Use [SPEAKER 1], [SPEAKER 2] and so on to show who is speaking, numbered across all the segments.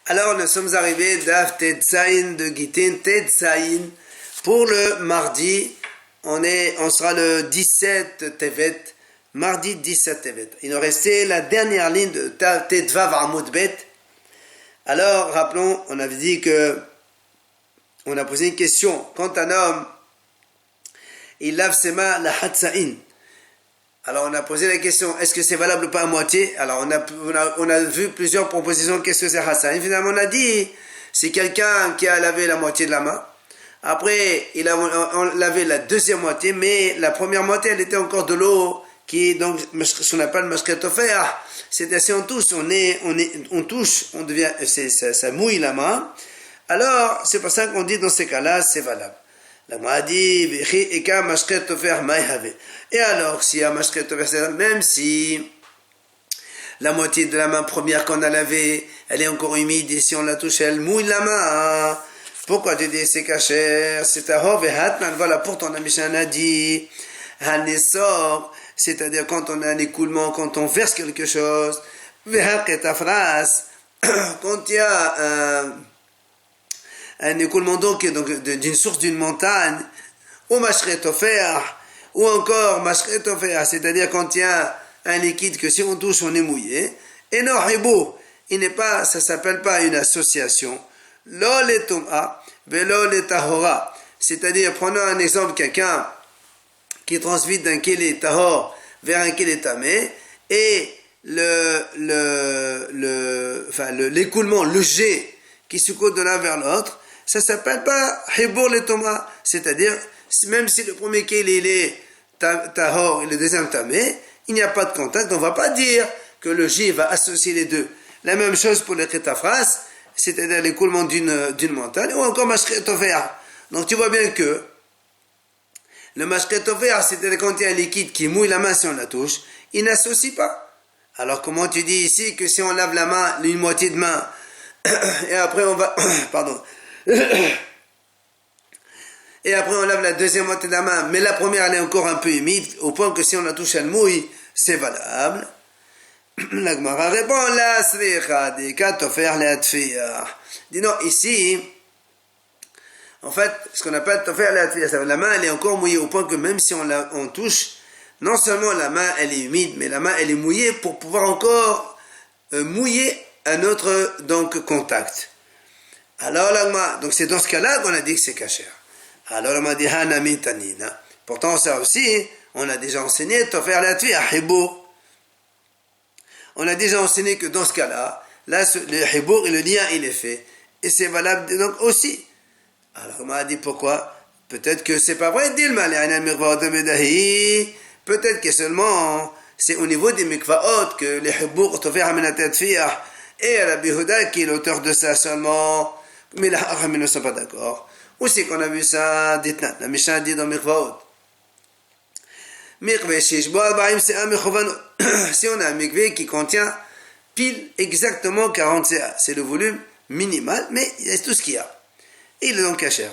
[SPEAKER 1] Alors nous sommes arrivés d'Af Tetzaïn de Gitin Tetzaïn. Pour le mardi, on sera le 17 Tevet, mardi 17 Tevet. Il nous restait la dernière ligne de Tetvav Amud Bet. Alors rappelons, on avait dit que on a posé une question. Quand un homme il lave ses mains la Hatzaïn, alors on a posé la question, est-ce que c'est valable ou pas à moitié? Alors on a vu plusieurs propositions, qu'est-ce que c'est Hatzaïn? Finalement on a dit, c'est quelqu'un qui a lavé la moitié de la main. Après il a lavé la deuxième moitié, mais la première moitié elle était encore de l'eau qui est donc ce qu'on appelle Mashket Ofer. C'est-à-dire si on touche, on touche, on devient, ça mouille la main. Alors c'est pour ça qu'on dit dans ces cas-là c'est valable. La Gemara dit, et alors, si un mashket tofer, même si la moitié de la main première qu'on a lavée, elle est encore humide, et si on la touche, elle mouille la main, pourquoi tu dis c'est kasher? C'est tahor vehatnan, voilà, pourtant la Mishnah a dit, hanesor, c'est-à-dire quand on a un écoulement, quand on verse quelque chose, vehatketafras, quand il y a un écoulement d'eau d'une source d'une montagne, ou mashret ofer, ou encore mashret ofer, c'est-à-dire quand il y a un liquide que si on touche on est mouillé, et non hebo, ça s'appelle pas une association, lo le tum'a, velo le tahora, c'est-à-dire prenons un exemple, quelqu'un qui transvite d'un kélé tahor vers un kélé tamé, et l'écoulement, le jet qui se coule de l'un vers l'autre, ça ne s'appelle pas Hibour le Toma, c'est-à-dire, même si le premier keel il est Tahor et le deuxième Tamé, il n'y a pas de contact, on ne va pas dire que le J va associer les deux. La même chose pour le Ketafras, c'est-à-dire l'écoulement d'une montagne, ou encore Mashket Ofer. Donc tu vois bien que le Mashket Ofer, c'est-à-dire quand il y a un liquide qui mouille la main si on la touche, il n'associe pas. Alors comment tu dis ici que si on lave la main, une moitié de main, et après on va, pardon, et après on lave la deuxième moitié de la main, mais la première elle est encore un peu humide, au point que si on la touche elle mouille, c'est valable. La Gemara répond la sricha des katofer la tfiya. Dis non, ici, en fait, ce qu'on appelle tofer la tfiya, la main elle est encore mouillée, au point que même si on touche, non seulement la main elle est humide, mais la main elle est mouillée pour pouvoir encore mouiller un autre donc contact. Alors donc c'est dans ce cas-là qu'on a dit que c'est kasher. Alors on m'a dit hanami tanina. Pourtant ça aussi, on a déjà enseigné tofer la tfiya hibour. On a déjà enseigné que dans ce cas-là, là le hibour et le lien il est fait, et c'est valable donc aussi. Alors on m'a dit pourquoi? Peut-être que c'est pas vrai. Peut-être que seulement c'est au niveau des mikvaot que les hibour tofer amenatat tfiya. Et Rabbi Yehuda qui est l'auteur de ça seulement. Mais là, ils ne sont pas d'accord. Où c'est qu'on a vu ça? Ditnat, la Mishnah dit dans Mikvaot. Mikveh shishbo arba'im se'a mechovanot. Si on a un mikveh qui contient pile exactement 40 se'a, c'est le volume minimal, mais c'est tout ce qu'il y a. Et il est donc kasher.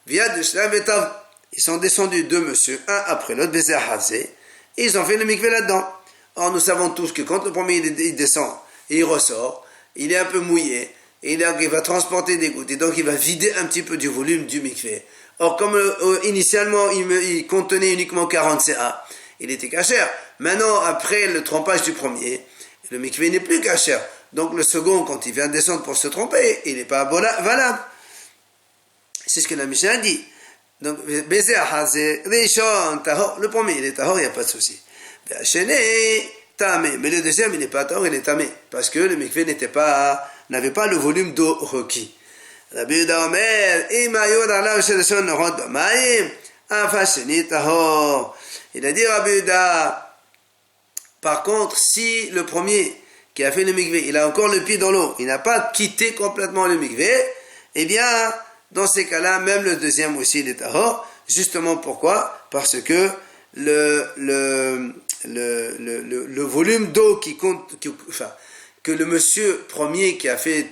[SPEAKER 1] Via de shrav et tav. Ils sont descendus deux monsieur, un après l'autre, Bézé Hazé, et ils ont fait le mikveh là-dedans. Or, nous savons tous que quand le premier il descend et il ressort, il est un peu mouillé, et il va transporter des gouttes, et donc il va vider un petit peu du volume du mikveh. Or, comme initialement il contenait uniquement 40 CA, il était kasher. Maintenant, après le trempage du premier, le mikveh n'est plus kasher. Donc le second, quand il vient descendre pour se tromper, il n'est pas valable. C'est ce que la Mishnah dit. Donc, Bézé Hazé, Rishon, Tahor, le premier il est Tahor, il n'y a pas de souci. Tamé. Mais le deuxième, il n'est pas tahor, il est tamé. Parce que le mikveh n'avait pas le volume d'eau requis. Rabbi Yehuda Omer, il a dit Rabbi Yehuda, par contre, si le premier qui a fait le mikveh, il a encore le pied dans l'eau, il n'a pas quitté complètement le mikveh, eh bien, dans ces cas-là, même le deuxième aussi, il est tahor. Justement pourquoi? Parce que le volume d'eau que le monsieur premier qui a fait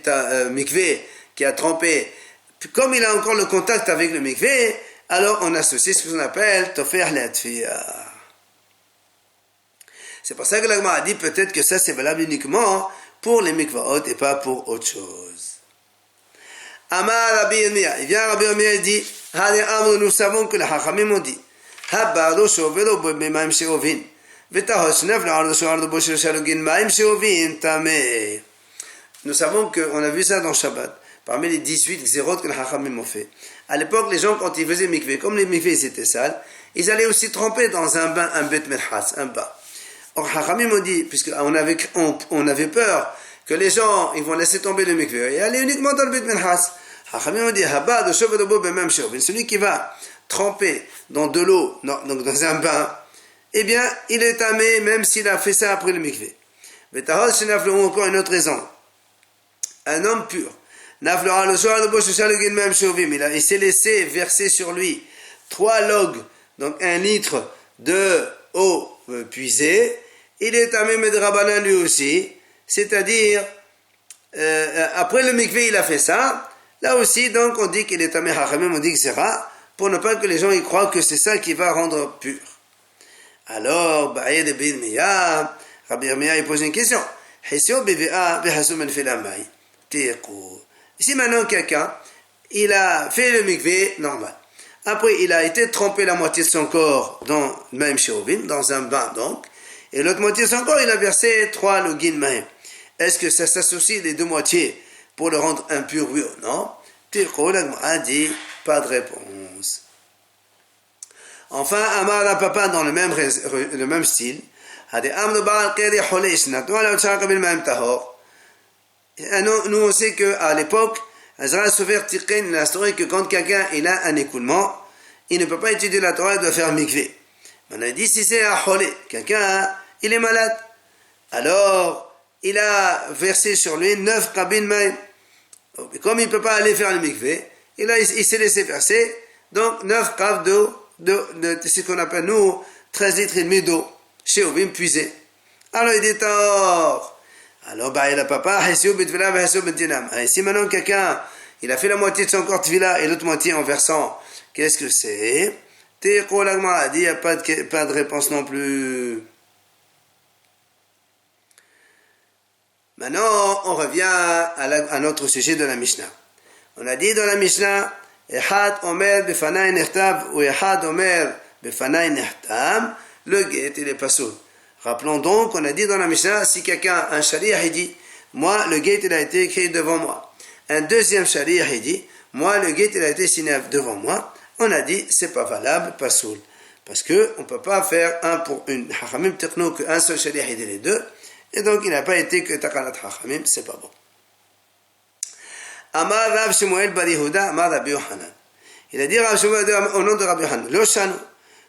[SPEAKER 1] mikveh, qui a trempé, comme il a encore le contact avec le mikveh, alors on associe ce qu'on appelle tofer la tfiya. C'est pour ça que la Gemara a dit peut-être que ça c'est valable uniquement pour les mikvaot et pas pour autre chose. Amar Rabbi Yirmiyah. Il vient Rabbi Yirmiyah et dit, Hadi Amr, nous savons que les Chachamim ont dit, Habado shovelo b'maim sheovin. V'tahos shnef l'ardo shoardo bo shalogin maim sheovin tameh. Nous savons qu'on a vu ça dans Shabbat, parmi les 18 xérot que les Chachamim ont fait. À l'époque, les gens, quand ils faisaient mikvé, comme les mikvés étaient sales, ils allaient aussi tremper dans un bain, un bet merhas, un bain. Or, Chachamim ont dit, puisqu'on avait peur que les gens, ils vont laisser tomber le mikvé et aller uniquement dans le bet merhas. Chachamim ont dit, Habad shovelo b'maim sheovin. Celui qui va tremper dans de l'eau, donc dans un bain, eh bien, il est tamé même s'il a fait ça après le mikvé. Mais ou encore une autre raison. Un homme pur, il s'est laissé verser sur lui 3 logs, donc 1 litre de eau puisée, il est tamé medrabanan lui aussi, c'est-à-dire, après le mikvé, il a fait ça, là aussi, donc, on dit qu'il est tamé, on dit que c'est rare, pour ne pas que les gens y croient que c'est ça qui va rendre pur. Alors, Rabbi Yirmiyah, il pose une question. Ici maintenant quelqu'un, il a fait le mikvé normal. Après, il a été trempé la moitié de son corps dans le maim sheovin, dans un bain donc, et l'autre moitié de son corps, il a versé 3 login maim. Est-ce que ça s'associe les deux moitiés pour le rendre impur, oui ou non? A dit, pas de réponse. Enfin, Amar la papa dans le même style. Nous on sait qu'à l'époque, Azra Sofer Tiqin, il a instauré que quand quelqu'un il a un écoulement, il ne peut pas étudier la Torah, il doit faire mikvé. On a dit si c'est un cholé, quelqu'un il est malade, alors il a versé sur lui 9 kabin maïm. Comme il ne peut pas aller faire le mikvé, il s'est laissé verser, donc 9 kav d'eau, de ce qu'on appelle nous 13 litres et demi d'eau, chez Ovim puisé. Alors il dit tort. Alors bah il a papa, si maintenant quelqu'un, il a fait la moitié de son corps tvila et l'autre moitié en versant, qu'est-ce que c'est? Teqo l'agma a dit, il n'y a pas de réponse non plus. Maintenant, on revient à notre sujet de la Mishnah. On a dit dans la Mishnah, Echad omer befanai nechtav ou Echad omer befanai nechtam, le guet il est pas sourd. Rappelons donc, on a dit dans la Mishnah, si quelqu'un, un shaliach, il dit, moi, le guet il a été écrit devant moi. Un deuxième shaliach, il dit, moi, le guet il a été signé devant moi. On a dit, c'est pas valable, pas soul. Parce que on peut pas faire un pour une. Hachamim techno qu'un seul shaliach, il dit les deux. Et donc, il n'a pas été que Takalat Hachamim, c'est pas bon. Amar Rav Shemuel Bar Yehuda, Amar Rabbi Yohanan. Il a dit Rav Shemuel au nom de Rabbi Yohanan. Lo shanu.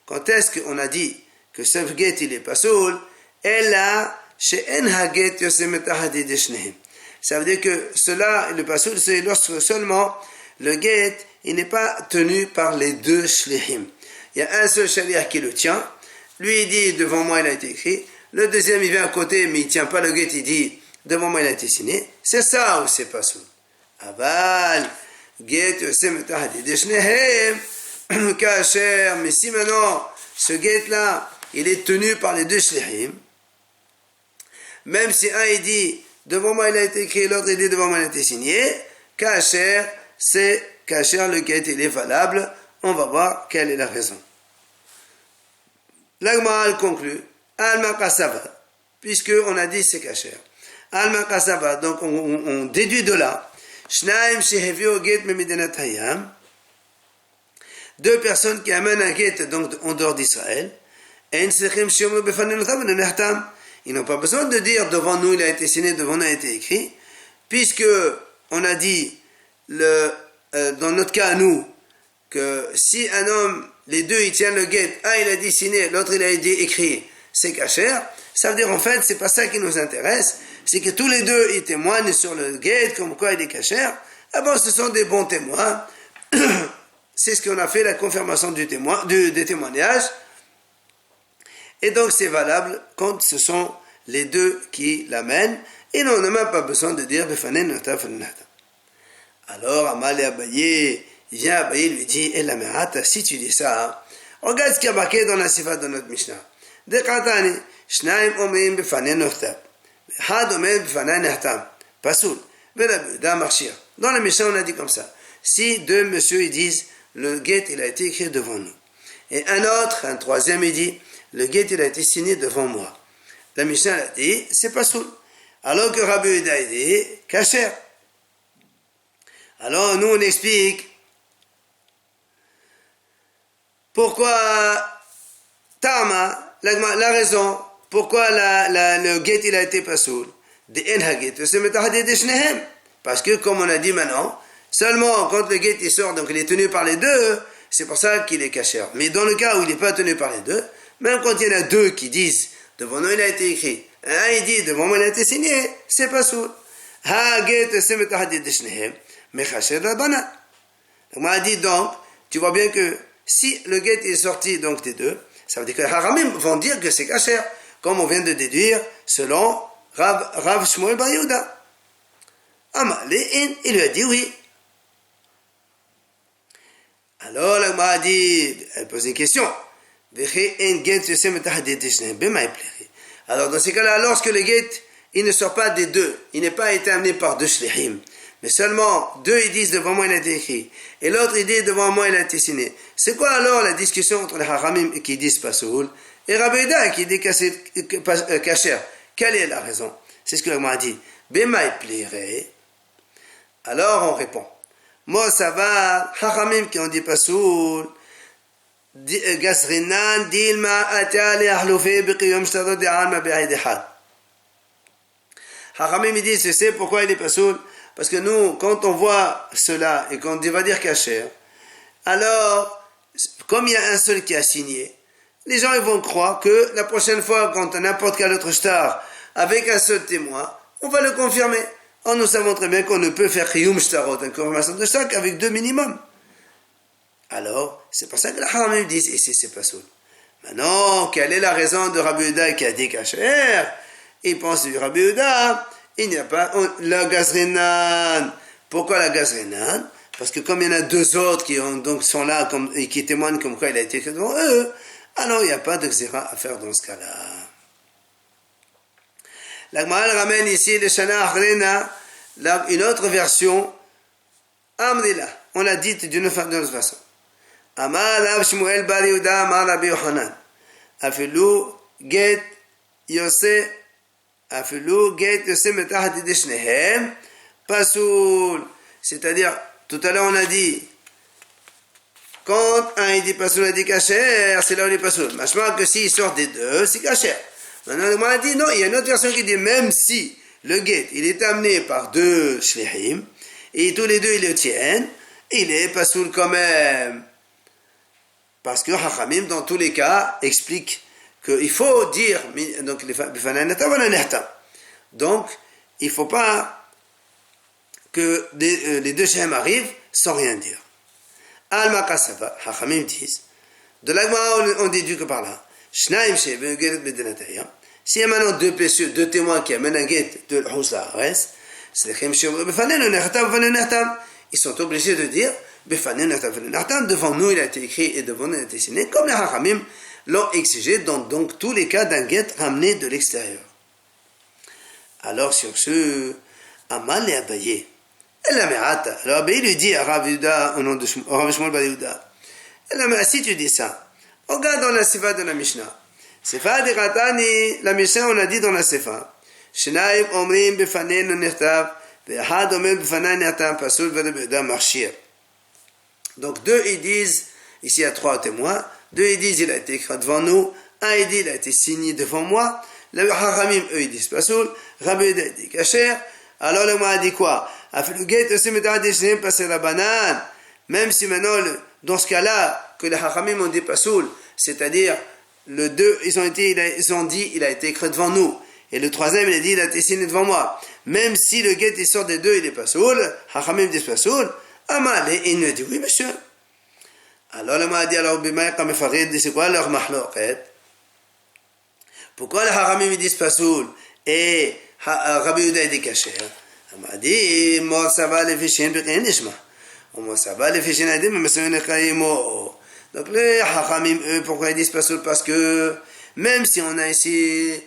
[SPEAKER 1] Quand est-ce qu'on a dit que ce guet il est pas soul? Ella she'en haget yosem etahad yedei shneim. Ça veut dire que cela, le pas soul, c'est lorsque seulement le guet, il n'est pas tenu par les deux shlichim. Il y a un seul shaliach qui le tient. Lui, il dit devant moi, il a été écrit. Le deuxième, il vient à côté, mais il ne tient pas le guet, il dit, devant moi, il a été signé. C'est ça ou c'est pas ça? Aval, guet, yosem etahad yedei shneim, kasher, mais si maintenant, ce guet-là, il est tenu par les deux shlichim, même si un, il dit, devant moi, il a été écrit, l'autre, il dit, devant moi, il a été signé, kasher, c'est kasher, le guet, il est valable. On va voir quelle est la raison. L'Agma conclut, Alma Kasava, puisque on a dit c'est kasher. Alma Kasava, donc on déduit de là, Shnaim Shehevio Get Memidenat Hayam, 2 personnes qui amènent un guet donc en dehors d'Israël, ils n'ont pas besoin de dire devant nous il a été signé, devant nous il a été écrit, puisque on a dit dans notre cas à nous que si un homme, les deux ils tiennent le guet, un il a dit signé, l'autre il a dit écrit, c'est kasher, ça veut dire en fait c'est pas ça qui nous intéresse, c'est que tous les deux ils témoignent sur le guet comme quoi il est kasher. Ah bon, ce sont des bons témoins. C'est ce qu'on a fait, la confirmation des témoignages. Et donc c'est valable quand ce sont les deux qui l'amènent. Et on n'a même pas besoin de dire alors Amal et Abaye, il vient Abaye lui dit, et la merata, si tu dis ça, regarde ce qui a marqué dans la sifa de notre Mishnah. Dekatani, shnaim omeim befanen nochtab, had omeim befanen nehtam, pasoul, velabuda marchir. Dans la Mishnah on a dit comme ça. si deux monsieur ils disent le guet il a été écrit devant nous. Et un troisième, il dit le guet il a été signé devant moi. La Mishnah a dit c'est pas soul. Alors que Rabbi Yehuda a dit kasher. Alors nous on explique pourquoi Tama, la raison pourquoi le guet il a été pas soul. Parce que comme on a dit maintenant, seulement quand le guet il sort, donc il est tenu par les deux, c'est pour ça qu'il est kasher. Mais dans le cas où il n'est pas tenu par les deux, même quand il y en a deux qui disent devant nous il a été écrit, un il dit devant moi il a été signé, c'est pas soul. On m'a dit donc, tu vois bien que si le guet est sorti donc des deux, ça veut dire que les haramim vont dire que c'est kasher, comme on vient de déduire selon Rav Shmuel Bar Yehuda. Il lui a dit oui. Alors la Gemara a dit, elle pose une question. Alors dans ces cas-là, lorsque le guet, il ne sort pas des deux, il n'est pas été amené par deux shlichim, mais seulement deux ils disent devant moi il a été écrit, et l'autre il dit devant moi il a été signé. C'est quoi alors la discussion entre les haramim qui disent pasoul et Rabbi Yehuda qui dit kasher? Quelle est la raison? C'est ce que la Gemara a dit. Bemaï pliré. Alors on répond. Moi ça va, haramim qui ont dit pasoul, Gazrinan dilma atali ahlufi biqiyum shtadot d'alma bi'idihad. Haramim il dit, tu sais pourquoi il est pasoul? Parce que nous, quand on voit cela et qu'on va dire kasher, alors, comme il y a un seul qui a signé, les gens ils vont croire que la prochaine fois, quand n'importe quel autre shtar, avec un seul témoin, on va le confirmer. Or, nous savons très bien qu'on ne peut faire chiyum shtarot, une confirmation de shtar, qu'avec deux minimum. Alors, c'est pour ça que les haramim disent, ici c'est pasoul. Maintenant, quelle est la raison de Rabbi Yehuda qui a dit kasher? Il pense du Rabbi Yehuda, il n'y a pas la gazrinan. Pourquoi la gazrinan? Parce que comme il y en a deux autres qui sont là et qui témoignent comme quoi il a été écrit devant eux, alors il n'y a pas de xéra à faire dans ce cas-là. La Gemara ramène ici le Shana Achrena, une autre version. Amrila, on l'a dit d'une autre façon. Amar Rav Shmuel Bar Yehuda Amar Rabbi Yochanan. Afilu get Yosef. C'est-à-dire, tout à l'heure on a dit, quand un il dit pasoul, il dit kasher, c'est là où il est pasoul. Machma que s'il sort des deux, c'est kasher. Maintenant, on a dit, non, il y a une autre version qui dit, même si le guet, il est amené par deux shlichim, et tous les deux ils le tiennent, il est pasoul quand même. Parce que Hachamim, dans tous les cas, explique qu'il faut dire, donc il ne faut pas que les deux shem arrivent sans rien dire. Alma Kasava, Hachamim disent, de la Gemara on déduit que par là, Shnaim Shebe Geret Bedenataya, s'il y a maintenant deux témoins qui amènent un guet de l'Housa Ares, ils sont obligés de dire, devant nous il a été écrit et devant nous il a été signé, comme les Hachamim l'ont exigé dans donc tous les cas d'un guet ramené de l'extérieur. Alors sur ce, Amal et Abaye, alors Abaye lui dit à Rav Yehuda, au nom de Rav Shmuel Bar Yehuda, si tu dis ça, regarde dans la Sefa de la Mishnah. Sefa de Ratani, la Mishnah on a dit dans la Sefa, Shnaim omrim befanenu nechtav, ve'ahad omer befanai nechtav, pasul Rav Yehuda marchir. Donc deux ils disent, ici il y a trois témoins, deux ils disent il a été écrit devant nous, un il dit il a été signé devant moi, les Hachamim eux ils disent pasoul, Rabbi Yehuda dit kasher. Alors le Gemara dit quoi? Même si maintenant dans ce cas-là que les Hachamim ont dit pasoul, c'est-à-dire le deux ils ont dit il a été écrit devant nous, et le troisième il a dit il a été signé devant moi, même si le guet il sort des deux il est pasoul, Hachamim dit pasoul, Amal et il nous dit oui monsieur. Alors le Gemara dit alors c'est quoi leur mahloket? Pourquoi les Haramim disent pasoul et Rabbi Yehuda dit kasher? Il m'a dit moi ça va les fichiers bien nishma. Moi ça va les fichiers nadim mais c'est une khaimo. Donc les Haramim eux pourquoi ils disent pasoul? Parce que même si on a ici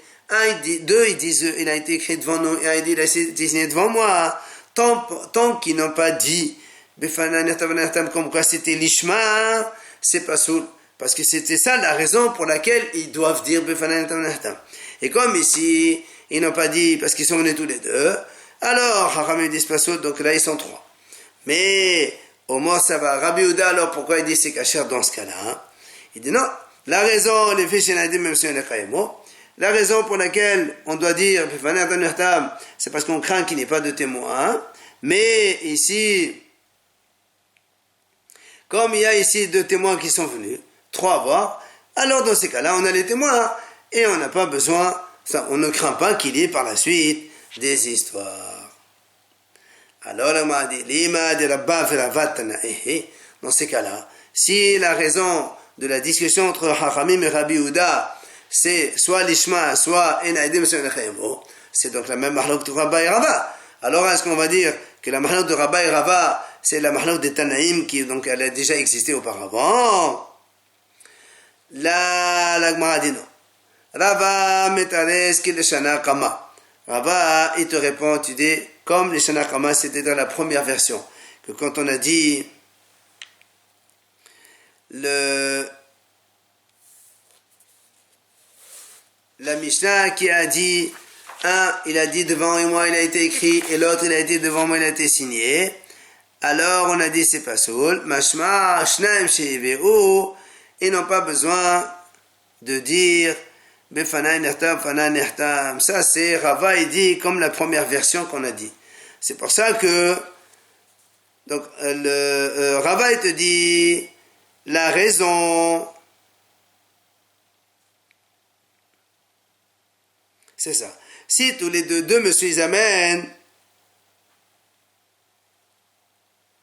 [SPEAKER 1] deux ils disent il a été écrit devant nous et un il dit il a été signé devant moi, tant qu'ils n'ont pas dit comme quoi c'était l'ishma, c'est pas soul. Parce que c'était ça la raison pour laquelle ils doivent dire et comme ici, ils n'ont pas dit parce qu'ils sont venus tous les deux, alors Haramim disent pas soul, donc là ils sont trois. Mais au moins ça va. Rabbi Yehuda, alors pourquoi il dit c'est kasher dans ce cas-là? Il dit non, la raison, les fiches même si on est kayemo, la raison pour laquelle on doit dire c'est parce qu'on craint qu'il n'y ait pas de témoin. Mais ici, comme il y a ici deux témoins qui sont venus, trois voix, alors dans ces cas-là, on a les témoins et on n'a pas besoin, on ne craint pas qu'il y ait par la suite des histoires. Alors, on m'a dit, dans ces cas-là, si la raison de la discussion entre Hachamim et Rabbi Yehuda, c'est soit l'Ishma, soit Enaïdim, c'est donc la même mahlok de Rabba et Rava. Alors, est-ce qu'on va dire que la mahlok de Rabba et Rava, c'est la mahlok de Tanaïm qui donc elle a déjà existé auparavant? La Gemara dit non. Rava metares ki le shana kama. Rava, il te répond, tu dis, comme les shana kama, c'était dans la première version, que quand on a dit la Mishnah qui a dit, un, il a dit devant moi, il a été écrit, et l'autre, il a dit devant moi, il a été signé. Alors, on a dit, c'est pas soul. Mashma, shnaim sheiveu, ils n'ont pas besoin de dire, befanai nehtam, fanai nehtam. Ça, c'est, Rava, il dit, comme la première version qu'on a dit. C'est pour ça que, donc, Rava, il te dit, la raison, c'est ça. Si tous les deux monsieur, ils amènent,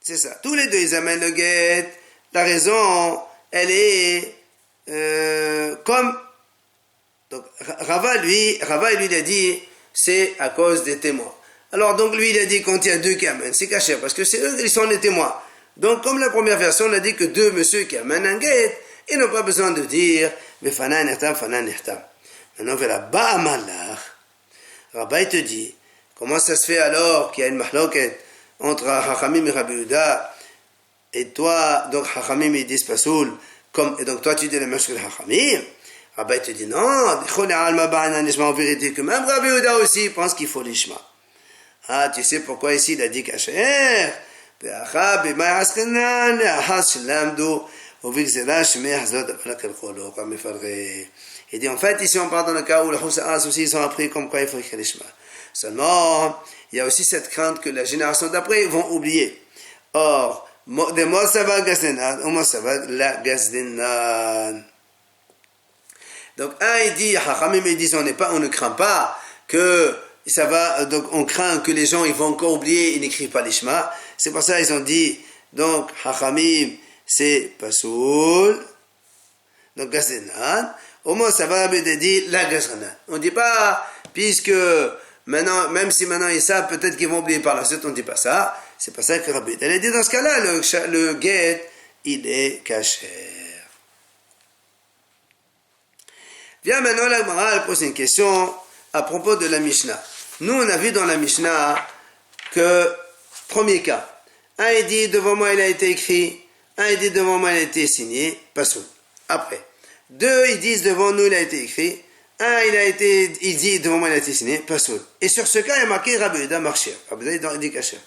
[SPEAKER 1] c'est ça. Tous les deux, ils amènent le guet. La raison, elle est comme... Donc, Rava, lui, il a dit, c'est à cause des témoins. Alors, donc, lui, il a dit, quand il y a deux qui amènent, c'est caché, parce que c'est eux qui sont les témoins. Donc, comme la première version, on a dit que deux monsieur qui amènent un guet, ils n'ont pas besoin de dire, mais fana nehtam, fana nehtam. Maintenant, vers la ba'amalach, Rabbi te dit, comment ça se fait alors qu'il y a une mahloket entre Hachamim et Rabbi Yehuda, et toi, donc Hachamim ils disent pas soul, et donc toi tu dis la même chose que Hachamim? Rabbi te dit non, en vérité que même Rabbi Yehuda aussi pense qu'il faut l'ishma. Ah, tu sais pourquoi ici il a dit kasher? Il dit en fait ici on parle dans le cas où les Houssa'as aussi ils ont appris comme quoi il faut écrire l'ishma. Seulement il y a aussi cette crainte que la génération d'après vont oublier. Or de Mosava Gazdenan ou Mosava la Gazdenan. Donc un il dit Hachamim ils disent on ne craint pas que ça va, donc on craint que les gens ils vont encore oublier, ils n'écrivent pas l'ishma. C'est pour ça ils ont dit donc Hachamim c'est Pasoul, donc Gazdenan. Au moins ça va dire la Gazdenan. On ne dit pas puisque maintenant, même si maintenant ils savent peut-être qu'ils vont oublier par la suite, on ne dit pas ça. C'est pas ça que Rabbi elle a dit dans ce cas-là le guet il est caché. Viens maintenant la Gemara elle pose une question à propos de la Mishnah. Nous on a vu dans la Mishnah que premier cas, un il dit devant moi il a été écrit, un il dit devant moi il a été signé, pas soul. Après, deux ils disent devant nous il a été écrit, un il dit devant moi il a été signé, pas soul. Et sur ce cas il y a marqué Rabbi Yehuda marcher. Rabbi Yehuda il dit caché.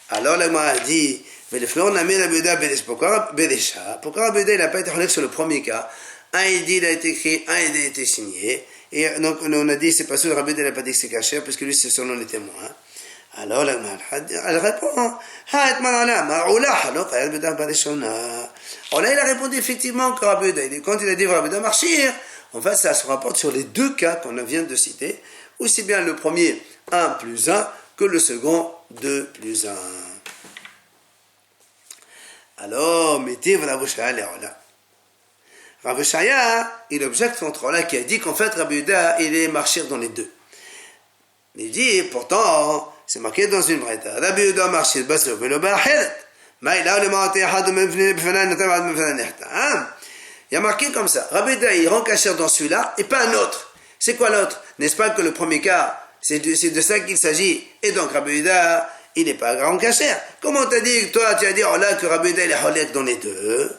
[SPEAKER 1] Alors la Gemara dit, mais le frère on a mis Rabbi Yehuda pourquoi Rabbi Yehuda il n'a pas été relève sur le premier cas? Un il dit il a été écrit, un il a été signé. Et donc on a dit c'est pas sûr, Rabbi Yehuda n'a pas dit que c'est caché parce que lui c'est selon les témoins. Alors la Gemara elle répond, alors là il a répondu effectivement que Rabbi Yehuda, quand il a dit Rabbi Yehuda marcher, en fait ça se rapporte sur les deux cas qu'on vient de citer, aussi bien le premier 1 plus 1 que le second 2 plus 1. Alors, mettez Rav Shaya Léola. Rav Shaya, il objecte contre Allah qui a dit qu'en fait Rabbi Yehuda, il est marcher dans les deux. Il dit, pourtant, c'est marqué dans une braïta. Rabbi Yehuda marcher, baslo, velo ba'ahiret. Maïla, le ma'ateh had mefenan netam mefenan nehtam. Il y a marqué comme ça. Rabbi Yehuda, il rend cachère dans celui-là et pas un autre. C'est quoi l'autre? N'est-ce pas que le premier cas, c'est de ça qu'il s'agit. Et donc Rabbi Yehuda, il n'est pas grand cachère. Comment t'as dit, toi, tu as dit, oh là, que Rabbi Yehuda, il est holek dans les deux?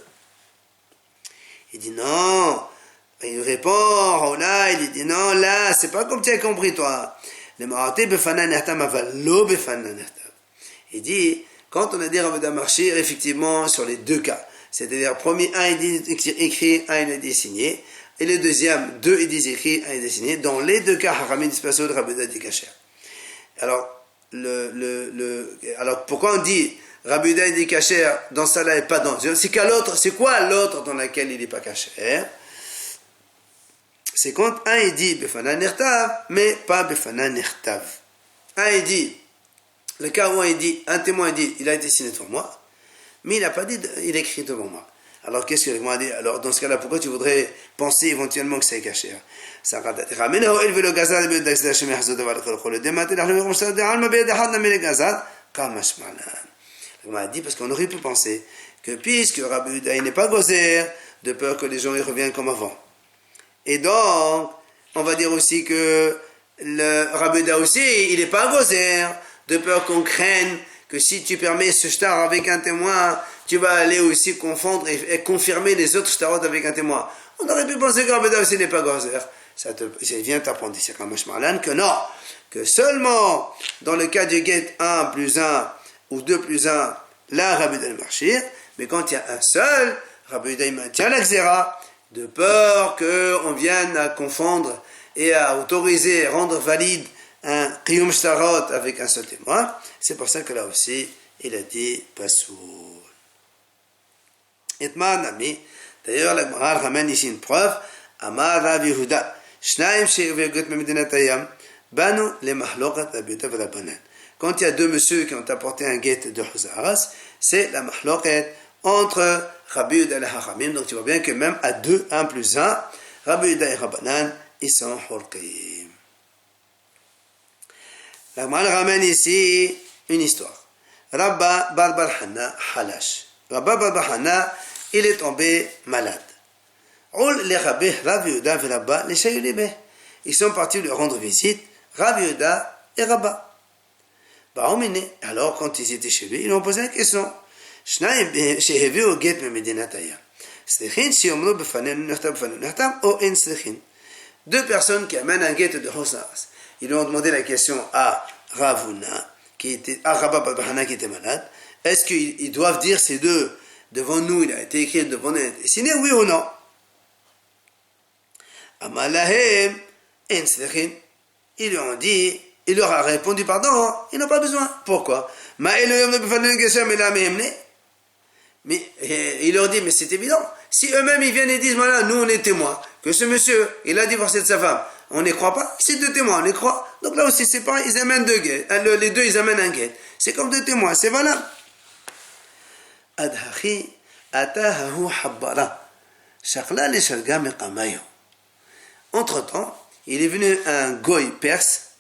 [SPEAKER 1] Il dit non. Il répond, oh là, il dit non, là, c'est pas comme tu as compris, toi. Il dit, quand on a dit Rabbi Yehuda Marchir, effectivement, sur les deux cas, c'est-à-dire, premier, un, il dit écrit, un, il dit signé, et le deuxième, deux, il dit écrit, un, il dit signé. Dans les deux cas, Haramim dispassent de Rabbi Yehuda dit cachère. Alors, alors, pourquoi on dit Rabbi Yehuda dit cachère dans ça-là et pas dans c'est qu'à l'autre, c'est quoi l'autre dans laquelle il n'est pas cachère? C'est quand un il dit Befana Nertav, mais pas Befana Nertav. Un il dit, le cas où il dit, un témoin il dit, il a été signé devant moi, mais il n'a pas dit, il a écrit devant moi. Alors qu'est-ce que le témoin dit? Alors dans ce cas-là, pourquoi tu voudrais penser éventuellement que c'est cachère? On a dit parce qu'on aurait pu penser que puisque Rabbi Yehuda n'est pas gozer, de peur que les gens y reviennent comme avant. Et donc, on va dire aussi que le Rabbi Yehuda aussi, il n'est pas gozer, de peur qu'on craigne que si tu permets ce shtar avec un témoin, tu vas aller aussi confondre et confirmer les autres shtarot avec un témoin. On aurait pu penser que Rabbi Yehuda aussi n'est pas gozer. Ça vient t'apprendre ici que non, que seulement dans le cas du get 1 plus 1 ou 2 plus 1, là Rabbi Yehuda marchir, mais quand il y a un seul, Rabbi Yehuda maintient la xéra, de peur qu'on vienne à confondre et à autoriser, rendre valide un qiyum shtarot avec un seul témoin. C'est pour ça que là aussi, il a dit pasoul. Etman ami, d'ailleurs la Gemara ramène ici une preuve, Amar Rabbi Yehuda. Quand il y a deux messieurs qui ont apporté un guet de Huzaras, c'est la mahloket entre Rabbi Yehuda et les Hachamim. Donc tu vois bien que même à 2, 1 plus 1, Rabbi Yehuda et Rabbanan, ils sont holkim. La Gemara ramène ici une histoire. Rabba Bar Bar Hana Halash. Rabba Bar Bar Hana, il est tombé malade. Ils sont partis lui rendre visite, Rabbi Yehuda et Rabba. Alors, quand ils étaient chez lui, ils lui ont posé la question. Deux personnes qui amènent un guet de Hosaras. Ils lui ont demandé la question à Ravuna, à Rabba Babahana qui était malade. Est-ce qu'ils doivent dire ces deux devant nous, il a été écrit devant nous, il a été signé, oui ou non? Amalahem, Enslechin. Ils lui ont dit, il leur a répondu, pardon, ils n'ont pas besoin. Pourquoi? Mais il leur dit, mais c'est évident. Si eux-mêmes ils viennent et disent, voilà, nous on est témoins, que ce monsieur, il a divorcé de sa femme, on n'y croit pas. C'est deux témoins, on les croit. Donc là aussi, c'est pareil, ils amènent deux guettes. Les deux, ils amènent un guet. C'est comme deux témoins, c'est valable. Adhachi, atahahu habbara. Shakla le shalga meqamayo. Entre-temps, il est venu un goy perse,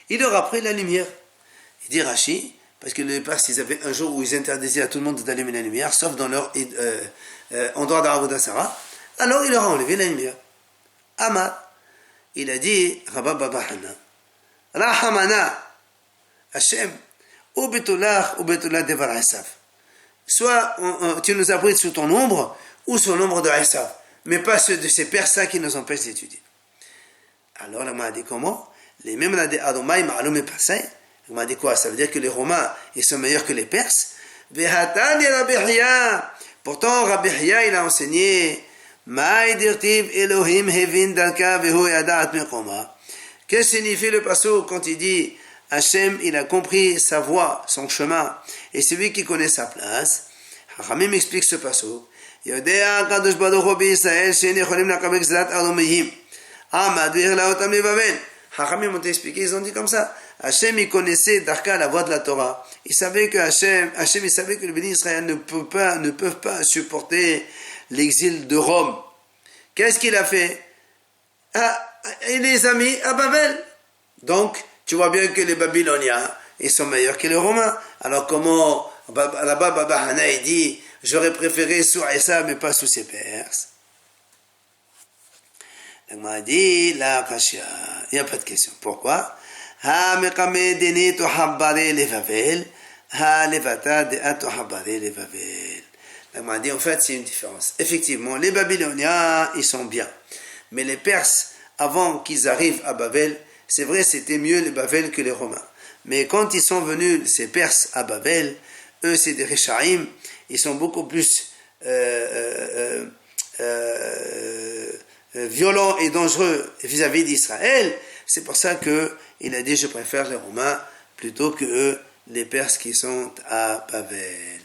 [SPEAKER 1] il leur a pris la lumière. Il dit Rashi, parce que les Perses, ils avaient un jour où ils interdisaient à tout le monde d'allumer la lumière, sauf dans leur endroit d'Avodah Sarah, alors il leur a enlevé la lumière. Amar, il a dit, Rabba Baba Hana, Rahamana, Hashem, ou betulach devar Esav. Soit tu nous abrites sous ton ombre, ou sous l'ombre de Esav. Mais pas ceux de ces Perses qui nous empêchent d'étudier. Alors, on m'a dit comment? Les mêmes on a dit Adomai ma'alum et Persai. On m'a dit quoi? Ça veut dire que les Romains, ils sont meilleurs que les Perses. Vehatani Rabbi Hiya. Pourtant, Rabbi Hiya, il a enseigné Ma'ai dirtiv Elohim hevin dalka vehu yadat meqoma. Qu'est-ce que signifie le passage quand il dit Hachem, il a compris sa voie, son chemin, et c'est lui qui connaît sa place? Hachamim explique ce passage. יודע הקדוש ברוך הוא בישראל שאין יכולים לקבל גזירת אדומיים. עמד והכלה אותם לבבל. Hachamim ont expliqué, ils ont dit comme ça. Hachem, il connaissait Darka, la voix de la Torah. Il savait que Hachem, il savait que les bénis Israël ne peuvent pas supporter l'exil de Rome. Qu'est-ce qu'il a fait? Il les a mis à Babel. Donc, tu vois bien que les Babyloniens, ils sont meilleurs que les Romains. Alors comment, là-bas, Baba Hana, il dit, j'aurais préféré sous Issa, mais pas sous ses Perses. Il m'a dit, la Kashia, il n'y a pas de question. Pourquoi? המקמדני תחברי לבבל, הלבתה דעה תחברי לבבל. La m'a dit en fait c'est une différence. Effectivement, les Babyloniens ils sont bien, mais les Perses avant qu'ils arrivent à Babel, c'est vrai c'était mieux les Babel que les Romains. Mais quand ils sont venus ces Perses à Babel, eux c'est des Réchaïm, ils sont beaucoup plus violents et dangereux vis-à-vis d'Israël. C'est pour ça qu'il a dit je préfère les Romains plutôt que les Perses qui sont à Babel.